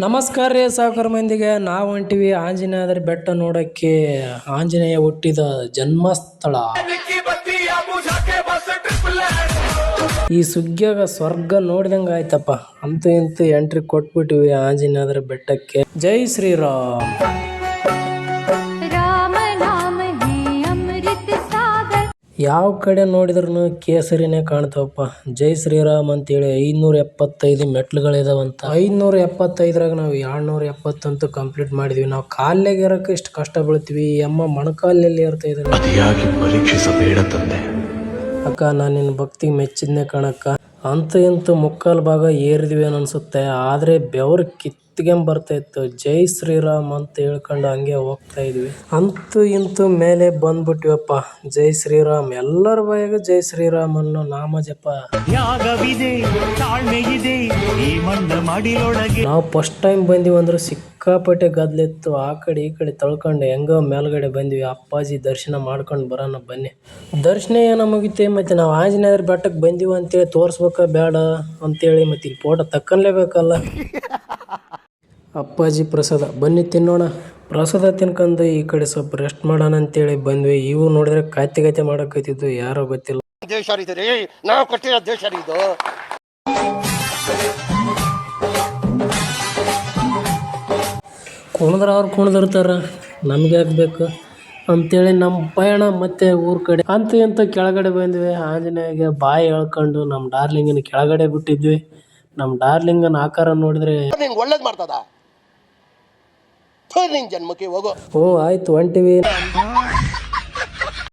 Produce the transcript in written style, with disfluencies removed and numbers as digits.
ನಮಸ್ಕಾರ ರೀ ಸಾವುಕಾರ ಮಂದಿಗೆ. ನಾವು ಹೊಂಟಿವಿ ಆಂಜನೇಯದ್ರ ಬೆಟ್ಟ ನೋಡಕ್ಕೆ. ಆಂಜನೇಯ ಹುಟ್ಟಿದ ಜನ್ಮಸ್ಥಳ ಈ ಸುಗ್ಗಿಯಾಗ ಸ್ವರ್ಗ ನೋಡಿದಂಗ ಆಯ್ತಪ್ಪ. ಅಂತೂ ಇಂತೂ ಎಂಟ್ರಿ ಕೊಟ್ಬಿಟ್ಟಿವಿ ಆಂಜನೇಯದ್ರ ಬೆಟ್ಟಕ್ಕೆ. ಜೈ ಶ್ರೀರಾಮ್. ಯಾವ ಕಡೆ ನೋಡಿದ್ರು ಕೇಸರಿನೇ ಕಾಣ್ತಾವಪ್ಪ. ಜೈ ಶ್ರೀರಾಮ್ ಅಂತೇಳಿ 575 ಮೆಟ್ಲುಗಳಿದಾವಂತ. 575ರಾಗ ನಾವು 270 ಅಂತೂ ಕಂಪ್ಲೀಟ್ ಮಾಡಿದ್ವಿ. ನಾವು ಕಾಲಿಗೆ ಇರಕ್ಕೆ ಇಷ್ಟು ಕಷ್ಟ ಬೀಳ್ತೀವಿ. ಅಮ್ಮ ಮೊಣಕಾಲಲ್ಲಿ ಇರ್ತಾ ಇದ್ದಾರೆ. ಅತಿಯಾಗಿ ಪರೀಕ್ಷಿಸಬೇಡ ತಂದೆ. ಅಕ್ಕ, ನಾನು ನಿನ್ನ ಭಕ್ತಿಗೆ ಮೆಚ್ಚಿದ್ನೆ ಕಣಕ್ಕ. ಅಂತೂ ಇಂತೂ ಮುಕ್ಕಾಲು ಭಾಗ ಏರಿದ್ವಿ ಅನ್ಸುತ್ತೆ. ಆದ್ರೆ ಬೆವರು ಬರ್ತಾ ಇತ್ತು. ಜೈ ಶ್ರೀರಾಮ್ ಅಂತ ಹೇಳ್ಕೊಂಡು ಹಂಗೆ ಹೋಗ್ತಾ ಇದ್ವಿ. ಅಂತೂ ಇಂತೂ ಮೇಲೆ ಬಂದ್ಬಿಟ್ವಿಯಪ್ಪ. ಜೈ ಶ್ರೀರಾಮ್. ಎಲ್ಲರ ಬಾಯಾಗ ಜೈ ಶ್ರೀರಾಮ್ ಅನ್ನೋ ನಾಮ ಜಪ. ನಾವು ಫಸ್ಟ್ ಟೈಮ್ ಬಂದಿವಿ ಅಂದ್ರೆ ಸಿಕ್ಕಾಪಟ್ಟೆ ಗದ್ಲಿತ್ತು. ಆ ಕಡೆ ಈ ಕಡೆ ತಳ್ಕೊಂಡು ಹೆಂಗೋ ಮೇಲ್ಗಡೆ ಬಂದ್ವಿ. ಅಪ್ಪಾಜಿ ದರ್ಶನ ಮಾಡ್ಕೊಂಡು ಬರೋಣ ಬನ್ನಿ. ದರ್ಶನ ಏನೋ ಮುಗಿತೆ. ಮತ್ತೆ ನಾವು ಆಂಜನೇಯರ ಬೆಟ್ಟಕ್ಕೆ ಬಂದಿವಿ ಅಂತೇಳಿ ತೋರಿಸ್ಬೇಕ ಬೇಡ ಅಂತೇಳಿ ಮತ್ತೆ ಇಲ್ಲಿ ಫೋಟೋ ತಕ್ಕನ್ಲೇಬೇಕಲ್ಲ. ಅಪ್ಪಾಜಿ ಪ್ರಸಾದ ಬನ್ನಿ ತಿನ್ನೋಣ. ಪ್ರಸಾದ ತಿನ್ಕೊಂಡು ಈ ಕಡೆ ಸ್ವಲ್ಪ ರೆಸ್ಟ್ ಮಾಡೋಣ ಅಂತೇಳಿ ಬಂದ್ವಿ. ಇವು ನೋಡಿದ್ರೆ ಕಾಯ್ತೆ ಮಾಡಕತ್ತಿದ್ದು ಯಾರೋ ಗೊತ್ತಿಲ್ಲ. ದೇಶ ನಾವು ಕೊಟ್ಟಿರೋ ದೇಶ ಇದು. ಕುಣಿದ್ರೆ ಅವ್ರು ಕುಣಿದಿರ್ತಾರ, ನಮ್ಗೆ ಆಗ್ಬೇಕು ಅಂತೇಳಿ ನಮ್ಮ ಪಯಣ ಮತ್ತೆ ಊರ್ ಕಡೆ. ಅಂತೂ ಇಂತೂ ಕೆಳಗಡೆ ಬಂದ್ವಿ. ಆಂಜನೇಯಗೆ ಬಾಯಿ ಹೇಳ್ಕೊಂಡು ನಮ್ಮ ಡಾರ್ಲಿಂಗನ ಕೆಳಗಡೆ ಬಿಟ್ಟಿದ್ವಿ. ನಮ್ಮ ಡಾರ್ಲಿಂಗನ ಆಕಾರ ನೋಡಿದ್ರೆ ಒಳ್ಳೇದ್ ಮಾಡ್ತದ. ಜನ್ಮಕ್ಕೆ ಹೋಗೋ. ಆಯ್ತು ಹೊಂಟಿವಿ.